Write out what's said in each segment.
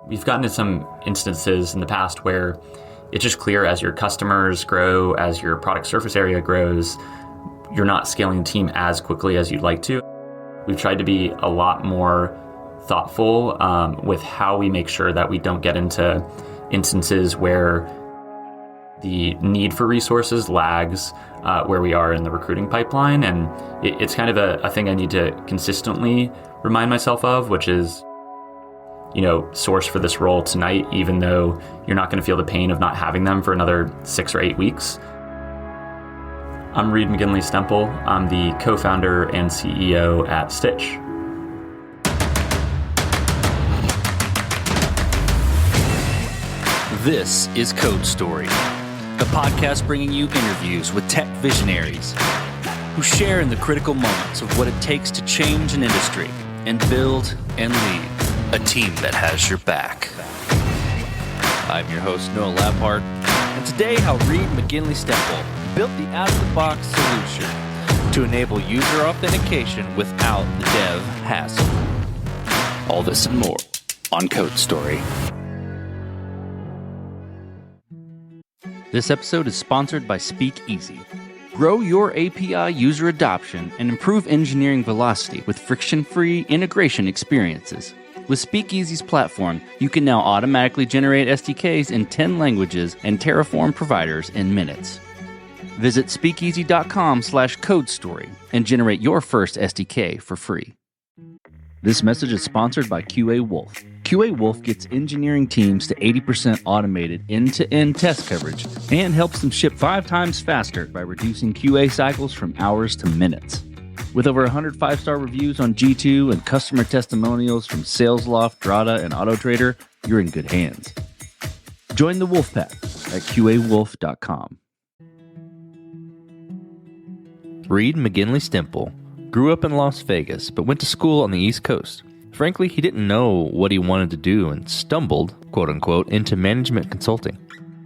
We've gotten to some instances in the past where it's just clear as your customers grow, as your product surface area grows, you're not scaling the team as quickly as you'd like to. We've tried to be a lot more thoughtful with how we make sure that we don't get into instances where the need for resources lags where we are in the recruiting pipeline. And it's kind of a thing I need to consistently remind myself of, which is, source for this role tonight, even though you're not going to feel the pain of not having them for another 6 or 8 weeks. I'm Reed McGinley-Stempel. I'm the co-founder and CEO at Stytch. This is Code Story, the podcast bringing you interviews with tech visionaries who share in the critical moments of what it takes to change an industry and build and lead a team that has your back. I'm your host, Noah Laphart, and today how Reed McGinley-Stempel built the out-of-the-box solution to enable user authentication without the dev hassle. All this and more on Code Story. This episode is sponsored by Speakeasy. Grow your API user adoption and improve engineering velocity with friction-free integration experiences. With Speakeasy's platform, you can now automatically generate SDKs in 10 languages and Terraform providers in minutes. Visit speakeasy.com/codestory and generate your first SDK for free. This message is sponsored by QA Wolf. QA Wolf gets engineering teams to 80% automated end-to-end test coverage and helps them ship 5 times faster by reducing QA cycles from hours to minutes. With over 100 5-star reviews on G2 and customer testimonials from SalesLoft, Drata, and AutoTrader, you're in good hands. Join the Wolfpack at QAWolf.com. Reed McGinley-Stempel grew up in Las Vegas, but went to school on the East Coast. Frankly, he didn't know what he wanted to do and stumbled, quote-unquote, into management consulting.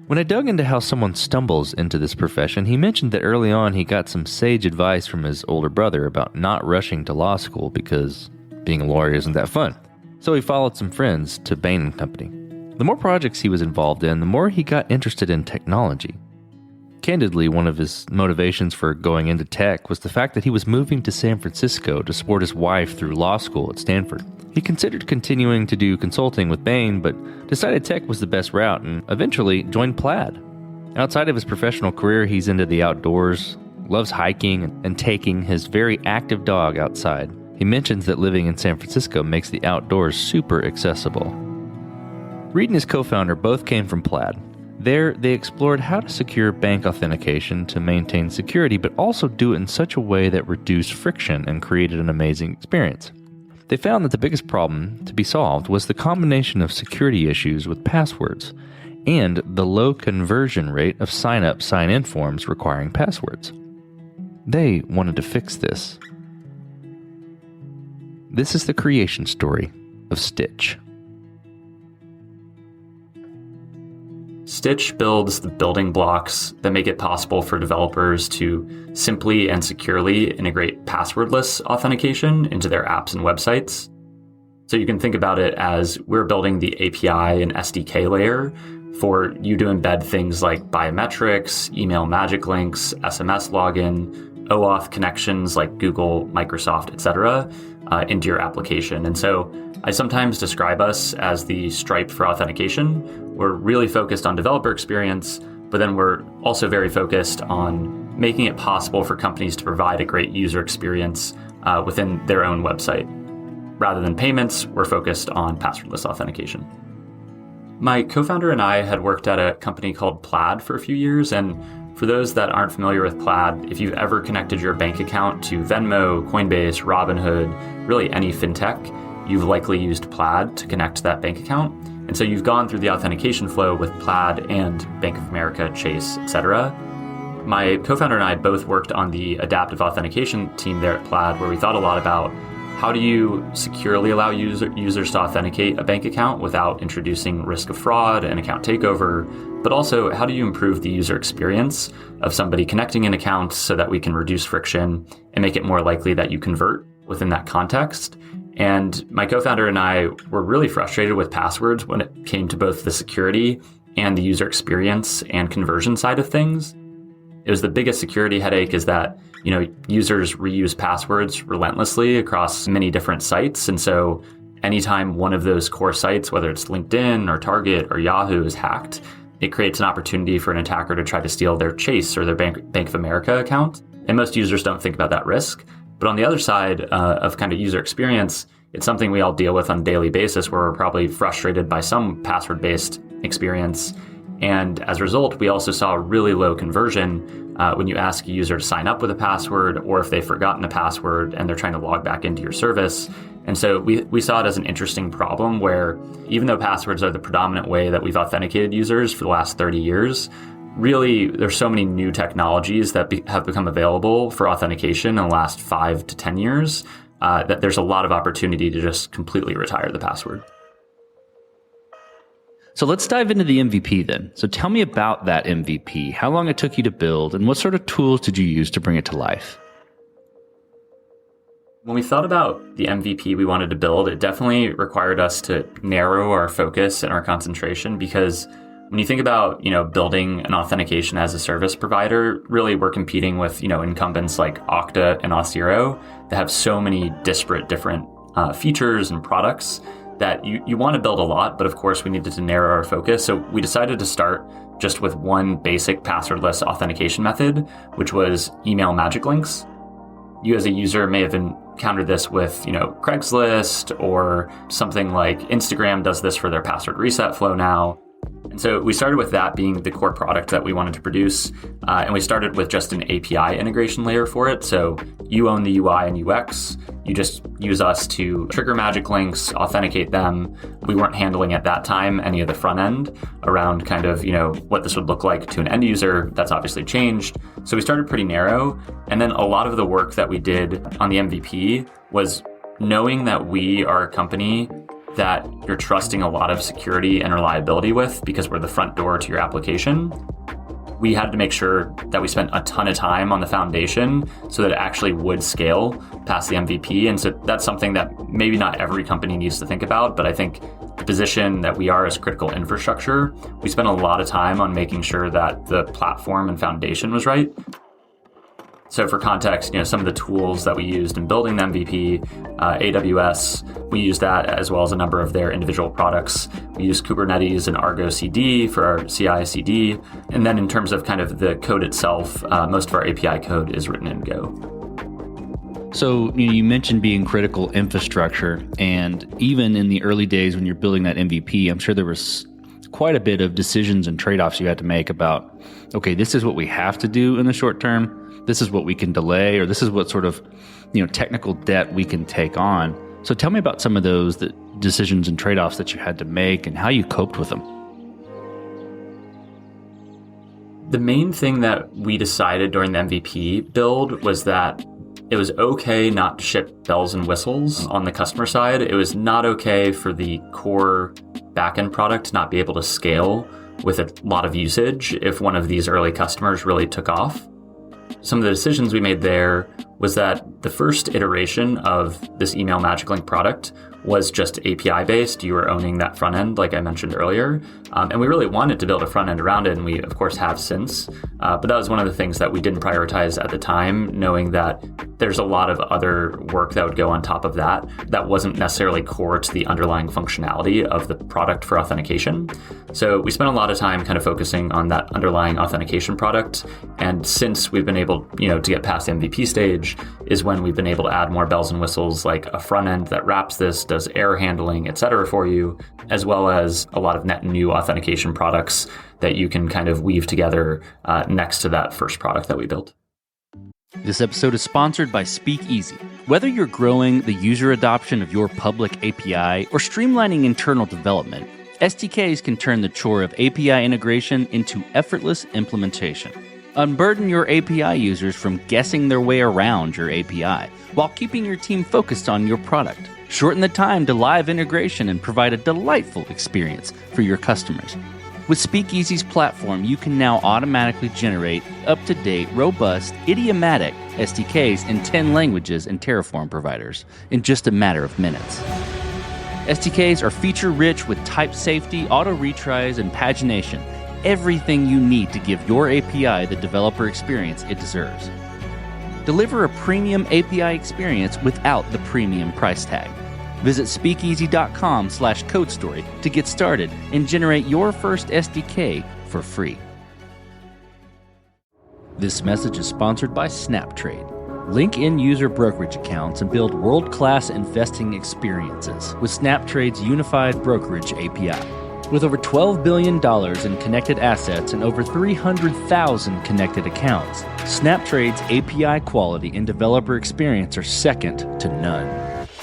When I dug into how someone stumbles into this profession, he mentioned that early on he got some sage advice from his older brother about not rushing to law school because being a lawyer isn't that fun. So he followed some friends to Bain Company. The more projects he was involved in, the more he got interested in technology. Candidly, one of his motivations for going into tech was the fact that he was moving to San Francisco to support his wife through law school at Stanford. He considered continuing to do consulting with Bain, but decided tech was the best route and eventually joined Plaid. Outside of his professional career, he's into the outdoors, loves hiking and taking his very active dog outside. He mentions that living in San Francisco makes the outdoors super accessible. Reed and his co-founder both came from Plaid. There, they explored how to secure bank authentication to maintain security, but also do it in such a way that reduced friction and created an amazing experience. They found that the biggest problem to be solved was the combination of security issues with passwords and the low conversion rate of sign-up, sign-in forms requiring passwords. They wanted to fix this. This is the creation story of Stytch. Stytch builds the building blocks that make it possible for developers to simply and securely integrate passwordless authentication into their apps and websites. So you can think about it as we're building the API and SDK layer for you to embed things like biometrics, email magic links, SMS login, OAuth connections like Google, Microsoft, etc., into your application. And so I sometimes describe us as the Stripe for authentication. We're really focused on developer experience, but then we're also very focused on making it possible for companies to provide a great user experience within their own website. Rather than payments, we're focused on passwordless authentication. My co-founder and I had worked at a company called Plaid for a few years, and for those that aren't familiar with Plaid, if you've ever connected your bank account to Venmo, Coinbase, Robinhood, really any fintech, you've likely used Plaid to connect to that bank account. And so you've gone through the authentication flow with Plaid and Bank of America, Chase, etc. My co-founder and I both worked on the adaptive authentication team there at Plaid, where we thought a lot about how do you securely allow users to authenticate a bank account without introducing risk of fraud and account takeover, but also how do you improve the user experience of somebody connecting an account so that we can reduce friction and make it more likely that you convert within that context. And my co-founder and I were really frustrated with passwords when it came to both the security and the user experience and conversion side of things. It was the biggest security headache is that, users reuse passwords relentlessly across many different sites. And so anytime one of those core sites, whether it's LinkedIn or Target or Yahoo, is hacked, it creates an opportunity for an attacker to try to steal their Chase or their Bank of America account. And most users don't think about that risk. But on the other side of kind of user experience, it's something we all deal with on a daily basis where we're probably frustrated by some password-based experience. And as a result, we also saw really low conversion when you ask a user to sign up with a password, or if they've forgotten a password and they're trying to log back into your service. And so we saw it as an interesting problem where even though passwords are the predominant way that we've authenticated users for the last 30 years, really there's so many new technologies that have become available for authentication in the last 5 to 10 years that there's a lot of opportunity to just completely retire the password. So let's dive into the MVP then. So tell me about that MVP, how long it took you to build, and what sort of tools did you use to bring it to life? When we thought about the MVP we wanted to build, it definitely required us to narrow our focus and our concentration because when you think about, building an authentication as a service provider, really we're competing with, incumbents like Okta and Auth0 that have so many disparate different features and products that you want to build a lot, but of course we needed to narrow our focus. So we decided to start just with one basic passwordless authentication method, which was email magic links. You as a user may have encountered this with, Craigslist or something like Instagram does this for their password reset flow now. And so we started with that being the core product that we wanted to produce. And we started with just an API integration layer for it. So you own the UI and UX. You just use us to trigger magic links, authenticate them. We weren't handling at that time any of the front end around kind of, what this would look like to an end user. That's obviously changed. So we started pretty narrow. And then a lot of the work that we did on the MVP was knowing that we are a company that you're trusting a lot of security and reliability with because we're the front door to your application. We had to make sure that we spent a ton of time on the foundation so that it actually would scale past the MVP. And so that's something that maybe not every company needs to think about, but I think the position that we are as critical infrastructure, we spent a lot of time on making sure that the platform and foundation was right. So for context, some of the tools that we used in building the MVP, AWS, we used that as well as a number of their individual products. We used Kubernetes and Argo CD for our CI/CD. And then in terms of kind of the code itself, most of our API code is written in Go. So you mentioned being critical infrastructure, and even in the early days when you're building that MVP, I'm sure there was quite a bit of decisions and trade-offs you had to make about, okay, this is what we have to do in the short term. This is what we can delay, or this is what sort of, technical debt we can take on. So tell me about some of those decisions and trade-offs that you had to make and how you coped with them. The main thing that we decided during the MVP build was that it was okay not to ship bells and whistles on the customer side. It was not okay for the core backend product to not be able to scale with a lot of usage if one of these early customers really took off. Some of the decisions we made there was that the first iteration of this email magic link product was just API based. You were owning that front end, like I mentioned earlier. And we really wanted to build a front end around it, and we, of course, have since. But that was one of the things that we didn't prioritize at the time, knowing that there's a lot of other work that would go on top of that that wasn't necessarily core to the underlying functionality of the product for authentication. So we spent a lot of time kind of focusing on that underlying authentication product. And since we've been able, to get past the MVP stage, is when we've been able to add more bells and whistles, like a front end that wraps this, does error handling, et cetera, for you, as well as a lot of net new authentication products that you can kind of weave together next to that first product that we built. This episode is sponsored by Speakeasy. Whether you're growing the user adoption of your public API or streamlining internal development, SDKs can turn the chore of API integration into effortless implementation. Unburden your API users from guessing their way around your API while keeping your team focused on your product. Shorten the time to live integration and provide a delightful experience for your customers. With Speakeasy's platform, you can now automatically generate up-to-date, robust, idiomatic SDKs in 10 languages and Terraform providers in just a matter of minutes. SDKs are feature-rich with type safety, auto-retries, and pagination. Everything you need to give your API the developer experience it deserves. Deliver a premium API experience without the premium price tag. Visit speakeasy.com/codestory to get started and generate your first SDK for free. This message is sponsored by SnapTrade. Link in-user brokerage accounts and build world-class investing experiences with SnapTrade's unified brokerage API. With over $12 billion in connected assets and over 300,000 connected accounts, SnapTrade's API quality and developer experience are second to none.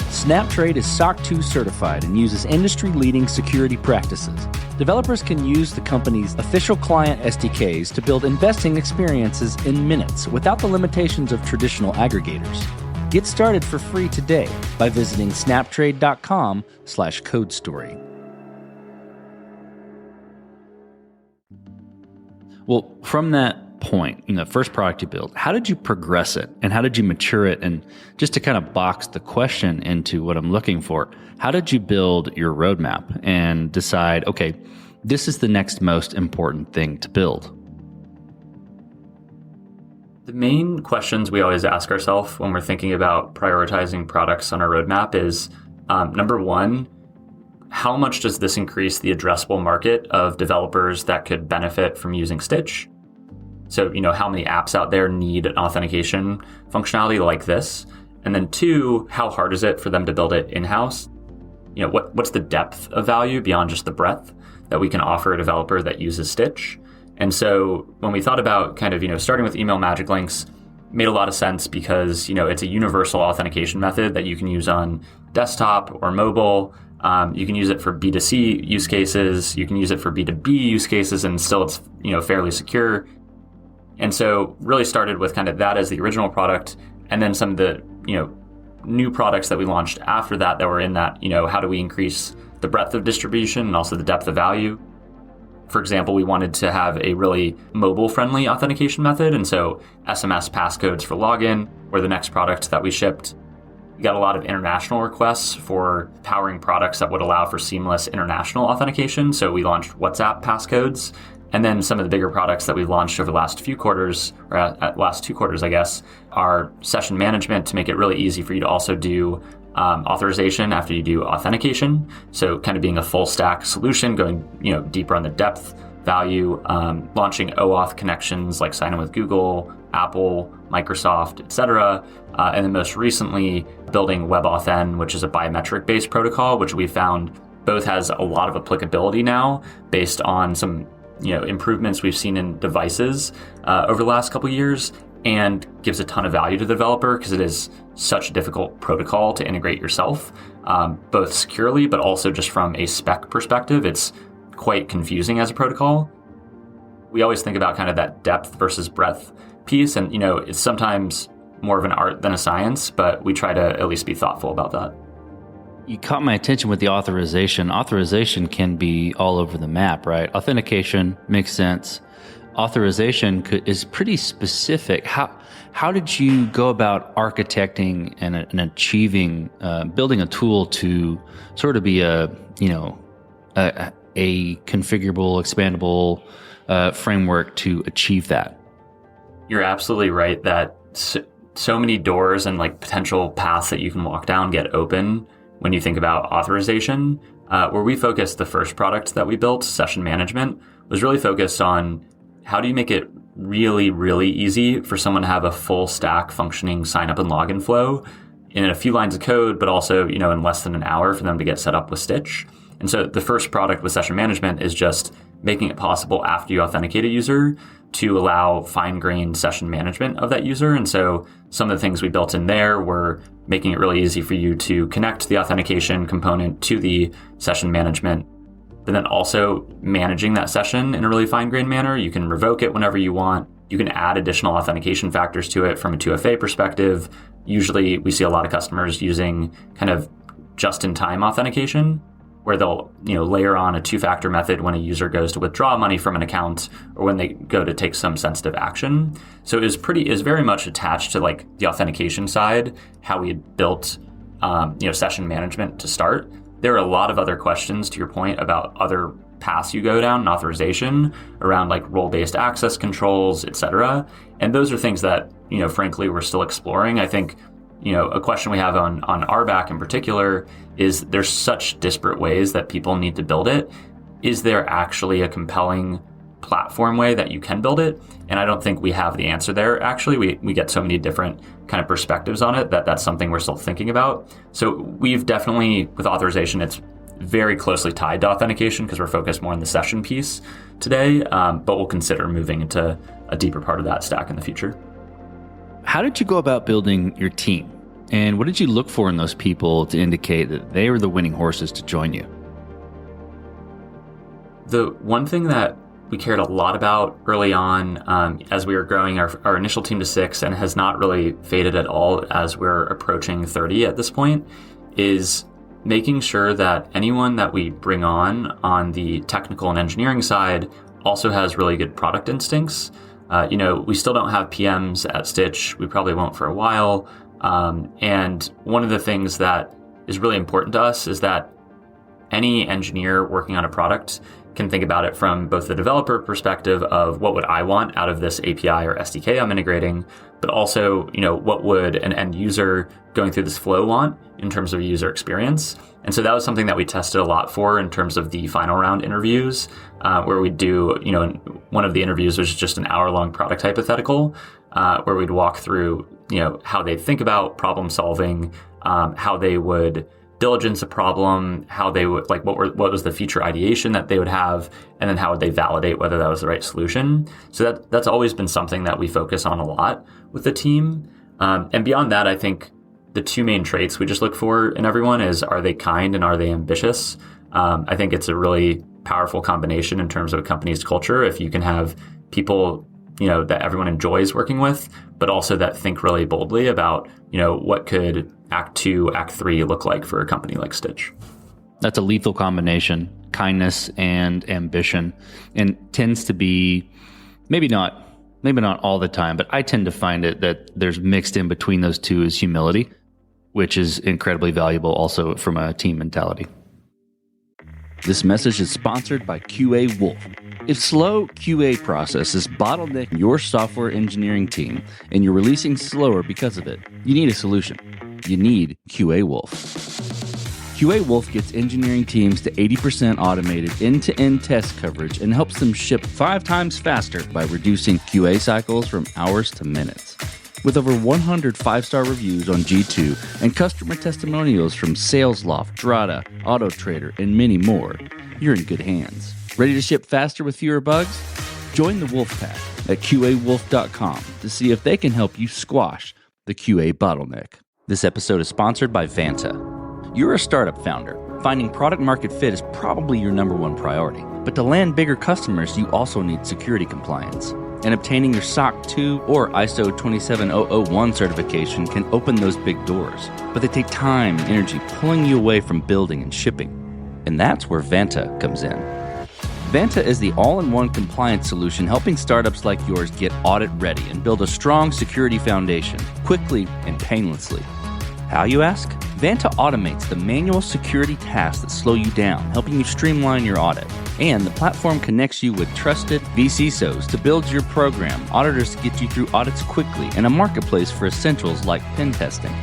SnapTrade is SOC 2 certified and uses industry-leading security practices. Developers can use the company's official client SDKs to build investing experiences in minutes without the limitations of traditional aggregators. Get started for free today by visiting snaptrade.com/codestory. Well, from that point, first product you built, how did you progress it and how did you mature it? And just to kind of box the question into what I'm looking for, how did you build your roadmap and decide, okay, this is the next most important thing to build? The main questions we always ask ourselves when we're thinking about prioritizing products on our roadmap is, number one, how much does this increase the addressable market of developers that could benefit from using Stytch? So, how many apps out there need an authentication functionality like this? And then two, how hard is it for them to build it in-house? What's the depth of value beyond just the breadth that we can offer a developer that uses Stytch? And so when we thought about kind of, starting with email magic links, made a lot of sense because, it's a universal authentication method that you can use on desktop or mobile. You can use it for B2C use cases. You can use it for B2B use cases, and still it's, fairly secure. And so really started with kind of that as the original product. And then some of the, new products that we launched after that were in that, how do we increase the breadth of distribution and also the depth of value? For example, we wanted to have a really mobile-friendly authentication method. And so SMS passcodes for login were the next product that we shipped. We got a lot of international requests for powering products that would allow for seamless international authentication. So we launched WhatsApp passcodes. And then some of the bigger products that we've launched over the last few quarters, or last 2 quarters, I guess, are session management to make it really easy for you to also do authorization after you do authentication. So kind of being a full stack solution, going deeper on the depth value, launching OAuth connections like sign in with Google, Apple, Microsoft, etc. And then most recently building WebAuthn, which is a biometric-based protocol, which we found both has a lot of applicability now based on some improvements we've seen in devices over the last couple of years, and gives a ton of value to the developer because it is such a difficult protocol to integrate yourself, both securely, but also just from a spec perspective, it's quite confusing as a protocol. We always think about kind of that depth versus breadth piece, and it's sometimes more of an art than a science, but we try to at least be thoughtful about that. You caught my attention with the authorization. Authorization can be all over the map, right? Authentication makes sense. Authorization is pretty specific. How did you go about architecting and achieving, building a tool to sort of be a configurable, expandable framework to achieve that? You're absolutely right that so many doors and potential paths that you can walk down get open when you think about authorization. Where we focused the first product that we built, session management, was really focused on how do you make it really, really easy for someone to have a full stack functioning sign up and login flow in a few lines of code, but also, in less than an hour for them to get set up with Stytch. And so the first product with session management is just making it possible after you authenticate a user to allow fine-grained session management of that user. And so some of the things we built in there were making it really easy for you to connect the authentication component to the session management, but then also managing that session in a really fine-grained manner. You can revoke it whenever you want. You can add additional authentication factors to it from a 2FA perspective. Usually we see a lot of customers using kind of just-in-time authentication. where they'll layer on a two-factor method when a user goes to withdraw money from an account or when they go to take some sensitive action. So it is very much attached to like the authentication side, how we had built session management to start. There are a lot of other questions, to your point, about other paths you go down in authorization around like role-based access controls, et cetera. And those are things that, frankly, we're still exploring. I think, a question we have on RBAC in particular is there's such disparate ways that people need to build it. Is there actually a compelling platform way that you can build it? And I don't think we have the answer there. Actually, we get so many different kind of perspectives on it that's something we're still thinking about. So we've definitely, with authorization, it's very closely tied to authentication because we're focused more on the session piece today, but we'll consider moving into a deeper part of that stack in the future. How did you go about building your team? And what did you look for in those people to indicate that they were the winning horses to join you? The one thing that we cared a lot about early on as we were growing our initial team to 6 and has not really faded at all as we're approaching 30 at this point is making sure that anyone that we bring on the technical and engineering side also has really good product instincts. We still don't have PMs at Stytch. We probably won't for a while. And one of the things that is really important to us is that any engineer working on a product can think about it from both the developer perspective of what would I want out of this API or SDK I'm integrating, but also, what would an end user going through this flow want in terms of user experience. And so that was something that we tested a lot for in terms of the final round interviews, where we'd do, one of the interviews was just an hour-long product hypothetical, where we'd walk through, how they think about problem solving, how they would diligence a problem, how they would what was the feature ideation that they would have, and then how would they validate whether that was the right solution. So that's always been something that we focus on a lot with the team. And beyond that, I think the two main traits we just look for in everyone is, are they kind and are they ambitious? I think it's a really powerful combination in terms of a company's culture. If you can have people, that everyone enjoys working with, but also that think really boldly about, what could Act 2, Act 3 look like for a company like Stytch. That's a lethal combination, kindness and ambition, and tends to be maybe not all the time, but I tend to find it that there's mixed in between those two is humility, which is incredibly valuable also from a team mentality. This message is sponsored by QA Wolf. If slow QA processes bottleneck your software engineering team and you're releasing slower because of it, you need a solution. You need QA Wolf. QA Wolf gets engineering teams to 80% automated end-to-end test coverage and helps them ship 5 times faster by reducing QA cycles from hours to minutes. With over 100 5-star reviews on G2 and customer testimonials from SalesLoft, Drata, AutoTrader, and many more, you're in good hands. Ready to ship faster with fewer bugs? Join the Wolf Pack at QAWolf.com to see if they can help you squash the QA bottleneck. This episode is sponsored by Vanta. You're a startup founder. Finding product market fit is probably your number one priority. But to land bigger customers, you also need security compliance. And obtaining your SOC 2 or ISO 27001 certification can open those big doors. But they take time and energy pulling you away from building and shipping. And that's where Vanta comes in. Vanta is the all-in-one compliance solution helping startups like yours get audit ready and build a strong security foundation quickly and painlessly. How, you ask? Vanta automates the manual security tasks that slow you down, helping you streamline your audit. And the platform connects you with trusted vCISOs to build your program, auditors to get you through audits quickly, and a marketplace for essentials like pen testing.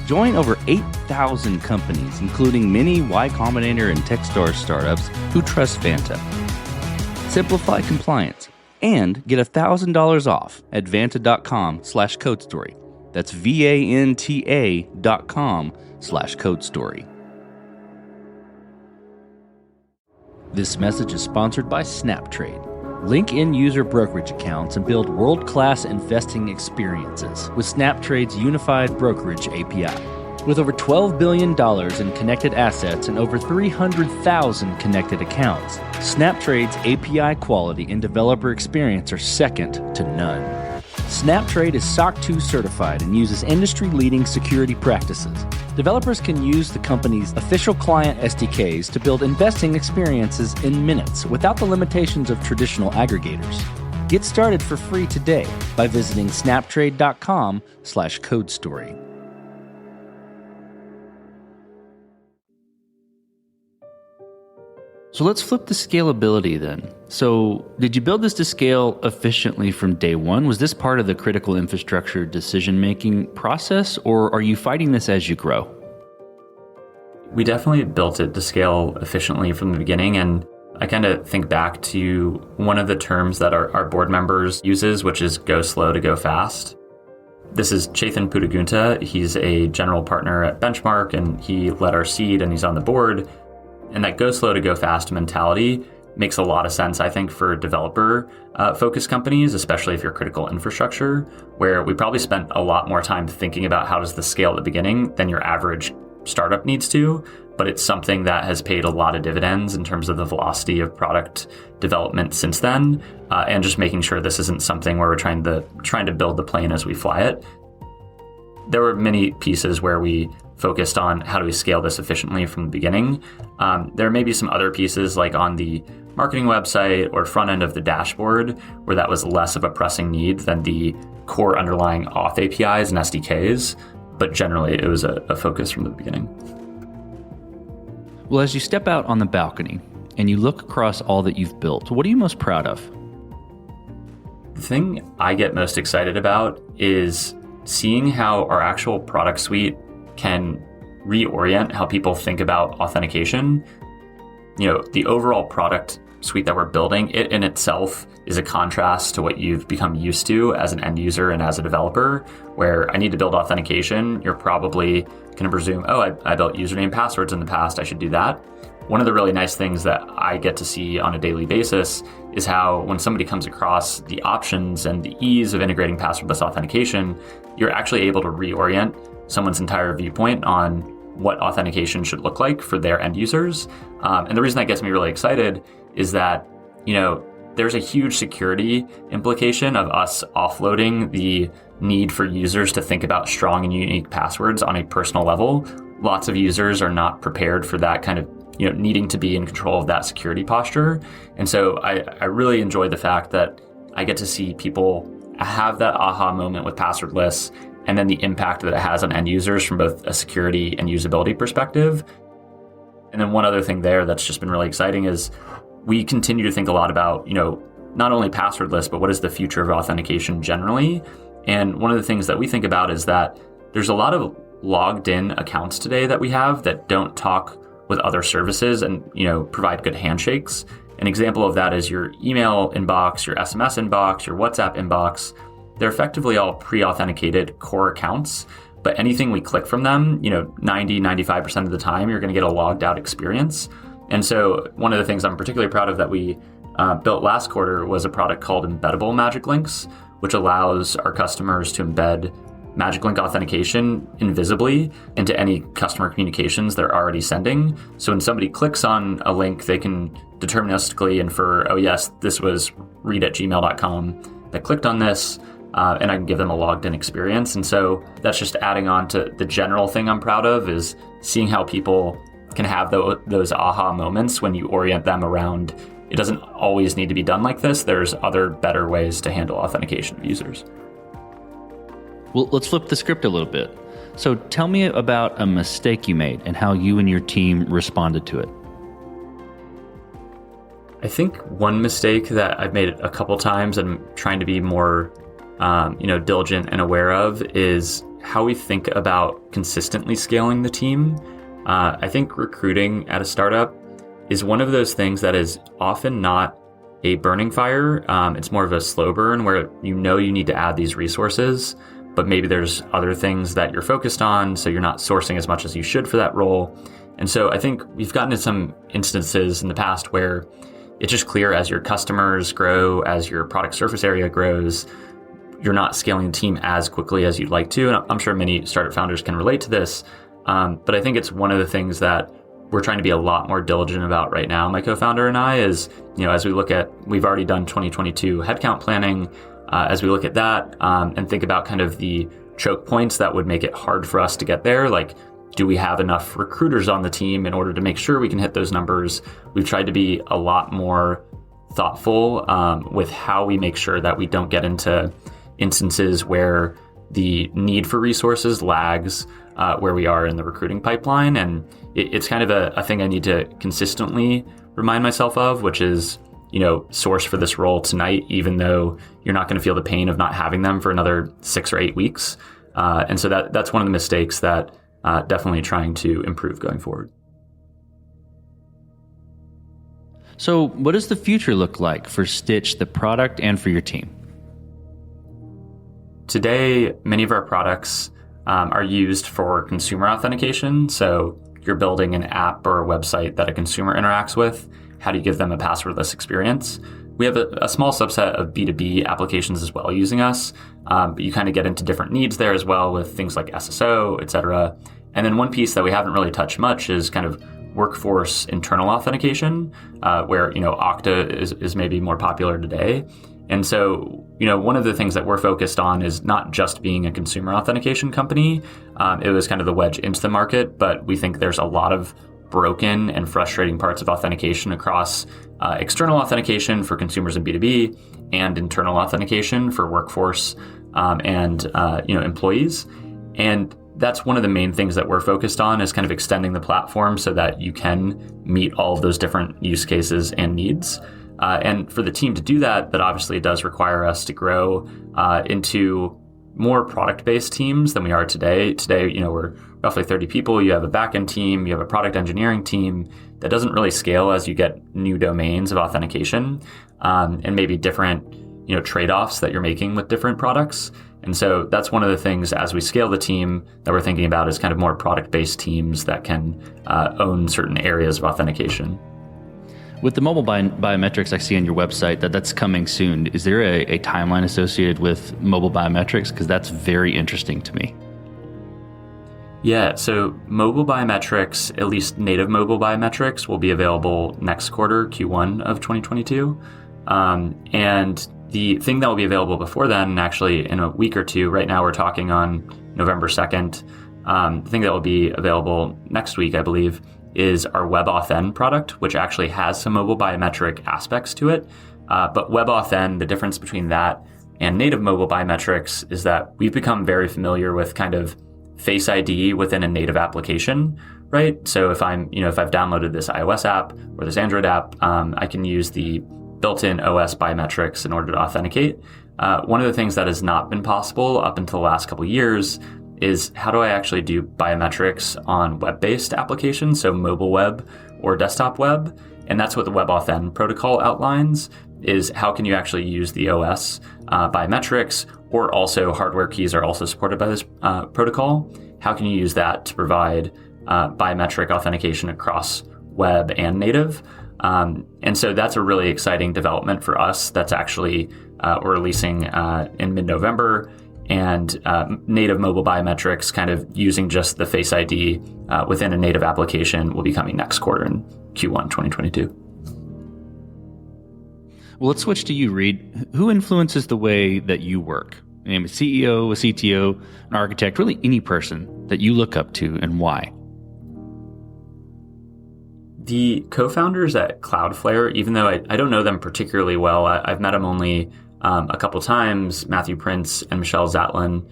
Join over 8,000 companies, including many Y Combinator and Techstars startups who trust Vanta. Simplify compliance and get $1,000 off at vanta.com/codestory. That's VANTA.com/codestory. This message is sponsored by SnapTrade. Link in-user brokerage accounts and build world-class investing experiences with SnapTrade's unified brokerage API. With over $12 billion in connected assets and over 300,000 connected accounts, SnapTrade's API quality and developer experience are second to none. SnapTrade is SOC 2 certified and uses industry-leading security practices. Developers can use the company's official client SDKs to build investing experiences in minutes without the limitations of traditional aggregators. Get started for free today by visiting snaptrade.com/codestory. So let's flip the scalability then. So did you build this to scale efficiently from day one? Was this part of the critical infrastructure decision-making process, or are you fighting this as you grow? We definitely built it to scale efficiently from the beginning. And I kind of think back to one of the terms that our board members uses, which is go slow to go fast. This is Chetan Puttagunta. He's a general partner at Benchmark, and he led our seed, and he's on the board. And that go slow to go fast mentality makes a lot of sense, I think, for developer focused companies, especially if you're critical infrastructure, where we probably spent a lot more time thinking about how does this scale at the beginning than your average startup needs to. But it's something that has paid a lot of dividends in terms of the velocity of product development since then, and just making sure this isn't something where we're trying to build the plane as we fly it. There were many pieces where we focused on how do we scale this efficiently from the beginning. There may be some other pieces like on the marketing website or front end of the dashboard where that was less of a pressing need than the core underlying auth APIs and SDKs, but generally it was a focus from the beginning. Well, as you step out on the balcony and you look across all that you've built, what are you most proud of? The thing I get most excited about is seeing how our actual product suite can reorient how people think about authentication. The overall product suite that we're building, it in itself is a contrast to what you've become used to as an end user and as a developer, where I need to build authentication. You're probably going to presume, I built username and passwords in the past, I should do that. One of the really nice things that I get to see on a daily basis is how when somebody comes across the options and the ease of integrating passwordless authentication, you're actually able to reorient someone's entire viewpoint on what authentication should look like for their end users. And the reason that gets me really excited is that, there's a huge security implication of us offloading the need for users to think about strong and unique passwords on a personal level. Lots of users are not prepared for that kind of, needing to be in control of that security posture. And so I really enjoy the fact that I get to see people have that aha moment with passwordless, and then the impact that it has on end users from both a security and usability perspective. And then one other thing there that's just been really exciting is we continue to think a lot about, not only passwordless, but what is the future of authentication generally. And one of the things that we think about is that there's a lot of logged in accounts today that we have that don't talk with other services and, provide good handshakes. An example of that is your email inbox, your SMS inbox, your WhatsApp inbox. They're effectively all pre-authenticated core accounts, but anything we click from them, 90-95% of the time, you're going to get a logged out experience. And so one of the things I'm particularly proud of that we built last quarter was a product called Embeddable Magic Links, which allows our customers to embed Magic Link authentication invisibly into any customer communications they're already sending. So when somebody clicks on a link, they can deterministically infer, oh yes, this was read@gmail.com that clicked on this, and I can give them a logged in experience. And so that's just adding on to the general thing I'm proud of is seeing how people can have those aha moments when you orient them around. It doesn't always need to be done like this. There's other better ways to handle authentication of users. Well, let's flip the script a little bit. So tell me about a mistake you made and how you and your team responded to it. I think one mistake that I've made a couple times and I'm trying to be more diligent and aware of is how we think about consistently scaling the team. I think recruiting at a startup is one of those things that is often not a burning fire. It's more of a slow burn where you need to add these resources, but maybe there's other things that you're focused on, so you're not sourcing as much as you should for that role. And so I think we've gotten to some instances in the past where it's just clear as your customers grow, as your product surface area grows, you're not scaling the team as quickly as you'd like to. And I'm sure many startup founders can relate to this. But I think it's one of the things that we're trying to be a lot more diligent about right now, my co-founder and I, is, as we look at, we've already done 2022 headcount planning, as we look at that and think about kind of the choke points that would make it hard for us to get there, like do we have enough recruiters on the team in order to make sure we can hit those numbers? We've tried to be a lot more thoughtful with how we make sure that we don't get into instances where the need for resources lags where we are in the recruiting pipeline. And it's kind of a thing I need to consistently remind myself of, which is, source for this role tonight, even though you're not going to feel the pain of not having them for another 6 or 8 weeks. And so that's one of the mistakes that definitely trying to improve going forward. So what does the future look like for Stytch, the product, and for your team? Today, many of our products are used for consumer authentication. So you're building an app or a website that a consumer interacts with. How do you give them a passwordless experience? We have a small subset of B2B applications as well using us, but you kind of get into different needs there as well with things like SSO, et cetera. And then one piece that we haven't really touched much is kind of workforce internal authentication, where, Okta is maybe more popular today. And so, one of the things that we're focused on is not just being a consumer authentication company. It was kind of the wedge into the market, but we think there's a lot of broken and frustrating parts of authentication across external authentication for consumers in B2B and internal authentication for workforce and employees. And that's one of the main things that we're focused on, is kind of extending the platform so that you can meet all of those different use cases and needs. And for the team to do that obviously does require us to grow into more product-based teams than we are today. Today, we're roughly 30 people. You have a backend team, you have a product engineering team that doesn't really scale as you get new domains of authentication, and maybe different, trade-offs that you're making with different products. And so that's one of the things as we scale the team that we're thinking about, is kind of more product-based teams that can own certain areas of authentication. With the mobile biometrics I see on your website, that's coming soon, is there a timeline associated with mobile biometrics? Because that's very interesting to me. Yeah, so mobile biometrics, at least native mobile biometrics, will be available next quarter, Q1 of 2022. And the thing that will be available before then, actually in a week or two, right now we're talking on November 2nd, the thing that will be available next week, I believe, is our WebAuthn product, which actually has some mobile biometric aspects to it. But WebAuthn, the difference between that and native mobile biometrics is that we've become very familiar with kind of Face ID within a native application, right? So if I've downloaded this iOS app or this Android app, I can use the built-in OS biometrics in order to authenticate. One of the things that has not been possible up until the last couple of years is how do I actually do biometrics on web-based applications, so mobile web or desktop web? And that's what the WebAuthn protocol outlines, is how can you actually use the OS biometrics, or also hardware keys are also supported by this protocol. How can you use that to provide biometric authentication across web and native? And so that's a really exciting development for us. That's actually we're releasing in mid-November. And native mobile biometrics, kind of using just the Face ID within a native application, will be coming next quarter in Q1 2022. Well, let's switch to you, Reed. Who influences the way that you work? Name a CEO, a CTO, an architect, really any person that you look up to, and why? The co-founders at Cloudflare, even though I don't know them particularly well, I've met them only a couple times, Matthew Prince and Michelle Zatlin.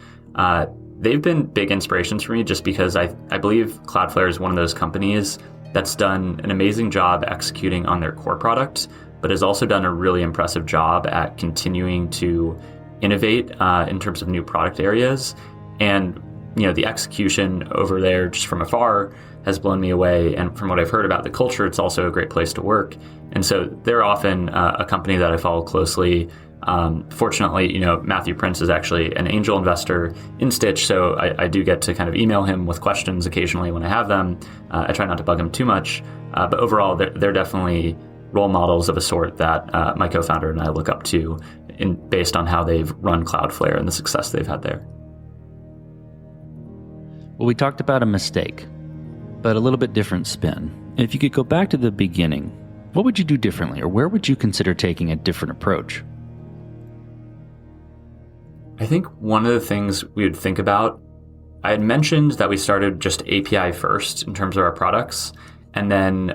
They've been big inspirations for me just because I believe Cloudflare is one of those companies that's done an amazing job executing on their core product, but has also done a really impressive job at continuing to innovate in terms of new product areas. And the execution over there just from afar has blown me away. And from what I've heard about the culture, it's also a great place to work. And so they're often a company that I follow closely. Fortunately, Matthew Prince is actually an angel investor in Stytch, so I do get to kind of email him with questions occasionally when I have them. I try not to bug him too much, but overall, they're definitely role models of a sort that my co-founder and I look up to based on how they've run Cloudflare and the success they've had there. Well, we talked about a mistake, but a little bit different spin. If you could go back to the beginning, what would you do differently, or where would you consider taking a different approach? I think one of the things we would think about I had mentioned that we started just API first in terms of our products. And then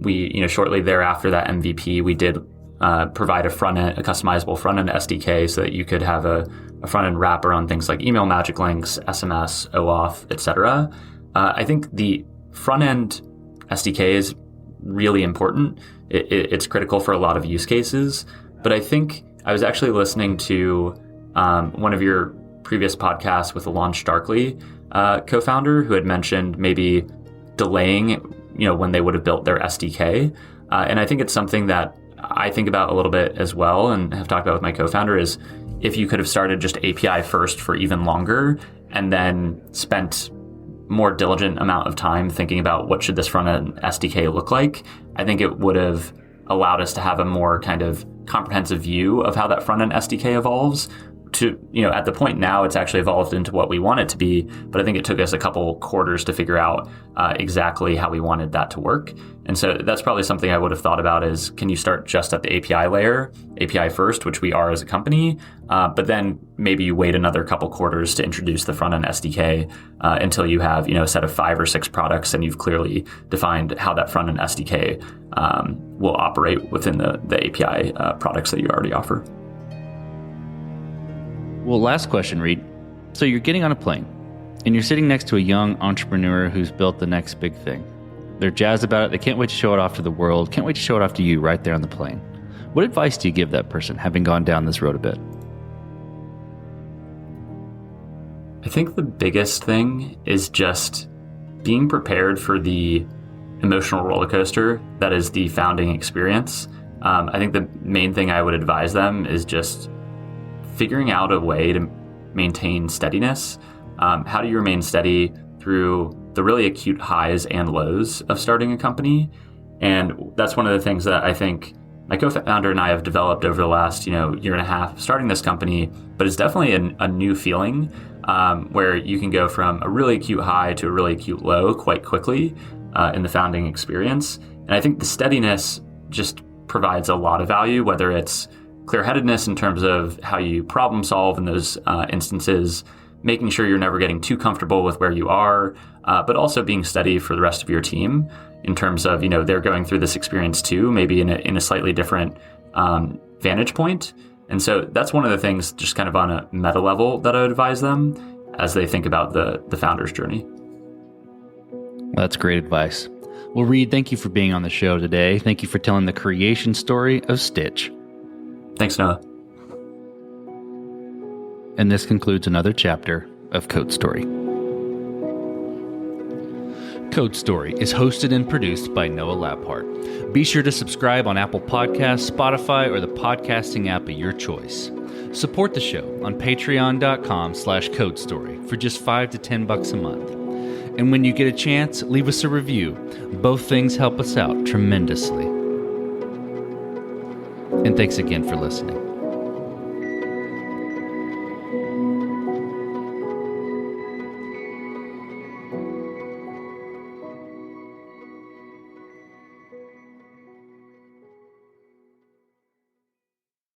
we, shortly thereafter that MVP, we did provide a customizable front-end SDK so that you could have a front-end wrapper on things like email magic links, SMS, OAuth, etc. I think the front-end SDK is really important. It's critical for a lot of use cases. But I think I was actually listening to one of your previous podcasts with the Launch Darkly co-founder who had mentioned maybe delaying, when they would have built their SDK. And I think it's something that I think about a little bit as well and have talked about with my co-founder is if you could have started just API first for even longer and then spent more diligent amount of time thinking about what should this front-end SDK look like, I think it would have allowed us to have a more kind of comprehensive view of how that front-end SDK evolves to, at the point now it's actually evolved into what we want it to be, but I think it took us a couple quarters to figure out exactly how we wanted that to work. And so that's probably something I would have thought about is, can you start just at the API layer, API first, which we are as a company, but then maybe you wait another couple quarters to introduce the front-end SDK until you have, a set of 5 or 6 products and you've clearly defined how that front-end SDK will operate within the API products that you already offer. Well, last question, Reed. So you're getting on a plane and you're sitting next to a young entrepreneur who's built the next big thing. They're jazzed about it. They can't wait to show it off to the world. Can't wait to show it off to you right there on the plane. What advice do you give that person, having gone down this road a bit? I think the biggest thing is just being prepared for the emotional roller coaster that is the founding experience. I think the main thing I would advise them is just figuring out a way to maintain steadiness. How do you remain steady through the really acute highs and lows of starting a company? And that's one of the things that I think my co-founder and I have developed over the last, year and a half of starting this company, but it's definitely a new feeling where you can go from a really acute high to a really acute low quite quickly in the founding experience. And I think the steadiness just provides a lot of value, whether it's clear-headedness in terms of how you problem solve in those instances, making sure you're never getting too comfortable with where you are, but also being steady for the rest of your team in terms of, they're going through this experience too, maybe in a slightly different vantage point. And so that's one of the things just kind of on a meta level that I would advise them as they think about the founder's journey. That's great advice. Well, Reed, thank you for being on the show today. Thank you for telling the creation story of Stytch. Thanks, Noah. And this concludes another chapter of Code Story. Code Story is hosted and produced by Noah Labhart. Be sure to subscribe on Apple Podcasts, Spotify, or the podcasting app of your choice. Support the show on patreon.com/codestory for just $5 to $10 a month. And when you get a chance, leave us a review. Both things help us out tremendously. And thanks again for listening.